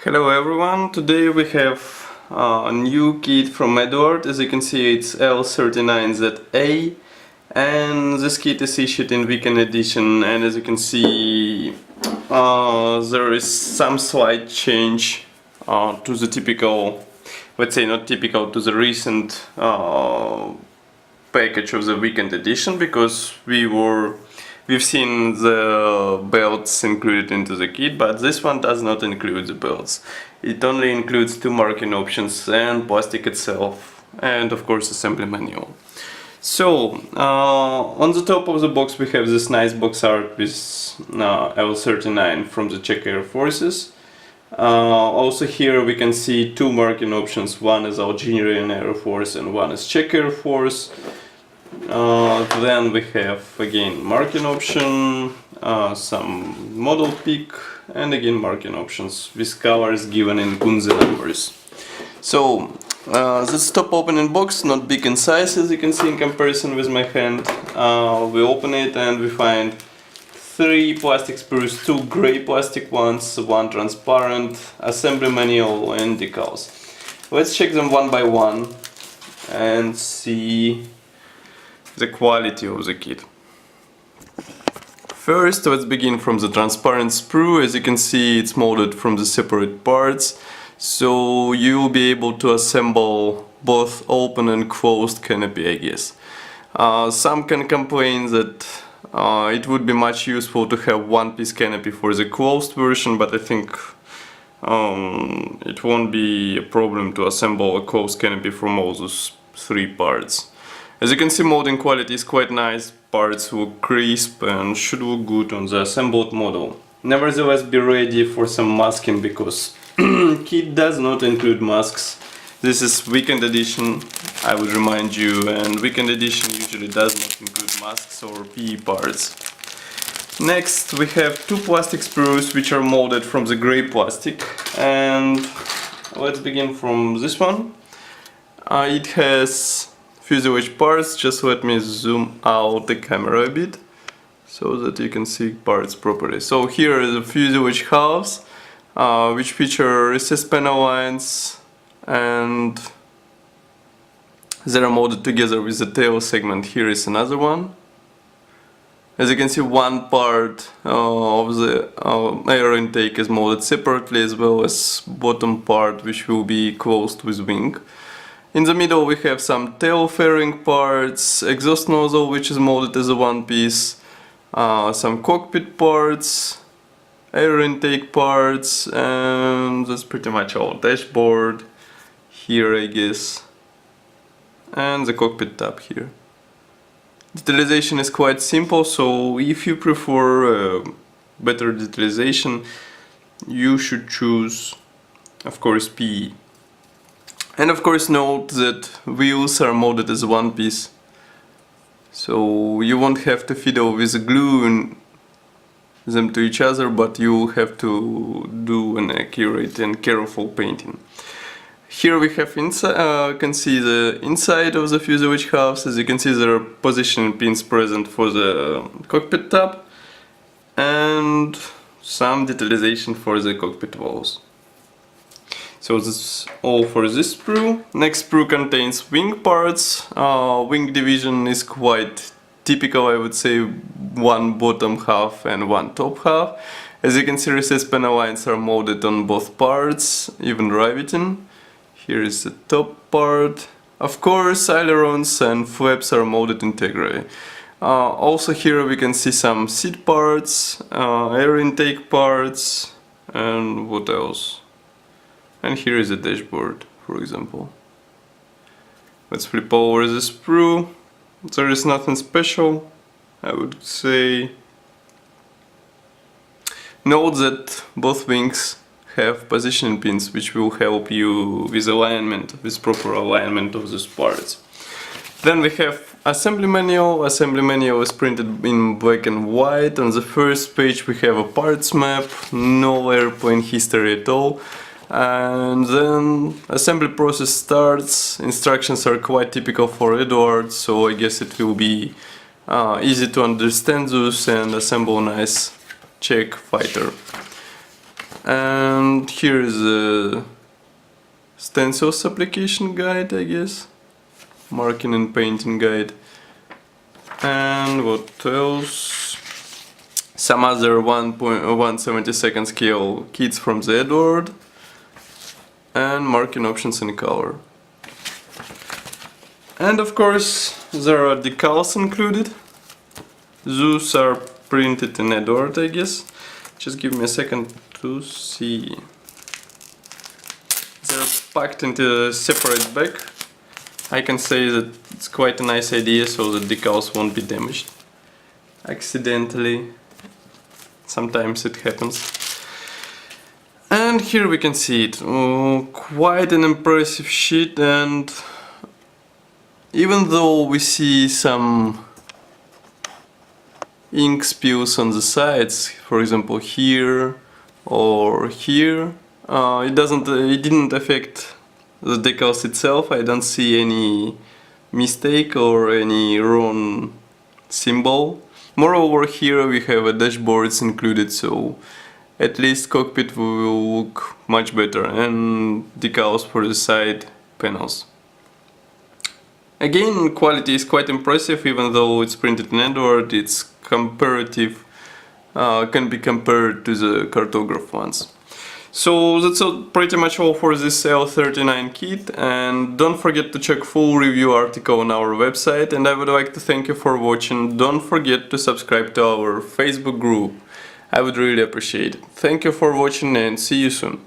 Hello everyone, today we have a new kit from Eduard. As you can see, it's L-39ZA, and this kit is issued in weekend edition, and as you can see there is some slight change to the typical, let's say not typical, to the recent package of the weekend edition, because we've seen the belts included into the kit, but this one does not include the belts. It only includes two marking options and plastic itself, and of course assembly manual. So on the top of the box we have this nice box art with L-39 from the Czech Air Forces. Also here we can see two marking options, one is Algerian Air Force and one is Czech Air Force. Then we have again marking option, some model pick, and again marking options with colors given in Gunze numbers. So this top opening box, not big in size as you can see in comparison with my hand. We open it and we find three plastic sprues, two grey plastic ones, one transparent, assembly manual and decals. Let's check them one by one and see the quality of the kit. First, let's begin from the transparent sprue. As you can see, it's molded from the separate parts, so you will be able to assemble both open and closed canopy, I guess. Some can complain that it would be much useful to have one-piece canopy for the closed version, but I think it won't be a problem to assemble a closed canopy from all those three parts. As you can see, molding quality is quite nice, parts look crisp and should look good on the assembled model. Nevertheless, be ready for some masking, because kit does not include masks. This is weekend edition, I would remind you, and weekend edition usually does not include masks or PE parts. Next we have two plastic sprues which are molded from the grey plastic, and let's begin from this one. It has fuselage parts. Just let me zoom out the camera a bit so that you can see parts properly. So here are the fuselage halves, which feature recessed panel lines, and they are molded together with the tail segment. Here is another one. As you can see, one part of the air intake is molded separately, as well as bottom part which will be closed with wing. In the middle we have some tail fairing parts, exhaust nozzle which is molded as a one piece, some cockpit parts, air intake parts, and that's pretty much all. Dashboard here, I guess, and the cockpit tab here. Detalization is quite simple, so if you prefer better detalization, you should choose, of course, PE. And of course note that wheels are molded as one piece, so you won't have to fiddle with gluing them to each other, but you have to do an accurate and careful painting. Here we have can see the inside of the fuselage halves. As you can see, there are positioning pins present for the cockpit tab, and some detalization for the cockpit walls. So that's all for this sprue. Next sprue contains wing parts. Wing division is quite typical, I would say, one bottom half and one top half. As you can see, recessed panel lines are molded on both parts, even riveting. Here is the top part. Of course, ailerons and flaps are molded integrally. Also here we can see some seat parts, air intake parts, and what else? And here is the dashboard, for example. Let's flip over the sprue. There is nothing special, I would say. Note that both wings have positioning pins which will help you with alignment, with proper alignment of these parts. Then we have assembly manual. Assembly manual is printed in black and white. On the first page we have a parts map, no airplane history at all. And then assembly process starts. Instructions are quite typical for Eduard, so I guess it will be easy to understand those and assemble a nice Czech fighter. And here is a Stencils application guide, I guess. Marking and painting guide. And what else? Some other 1/172 scale kits from the Eduard. And marking options in color. And of course there are decals included. Those are printed in Eduard, I guess. Just give me a second to see. They're packed into a separate bag. I can say that it's quite a nice idea so the decals won't be damaged accidentally. Sometimes it happens. And here we can see it. Oh, quite an impressive sheet, and even though we see some ink spills on the sides, for example here or here, it didn't affect the decals itself. I don't see any mistake or any wrong symbol. Moreover, here we have a dashboards included, so at least cockpit will look much better, and decals for the side panels. Again, quality is quite impressive, even though it's printed in Eduard. It's comparative, can be compared to the cartograph ones. So that's pretty much all for this L-39 kit, and don't forget to check full review article on our website, and I would like to thank you for watching. Don't forget to subscribe to our Facebook group. I would really appreciate it. Thank you for watching and see you soon.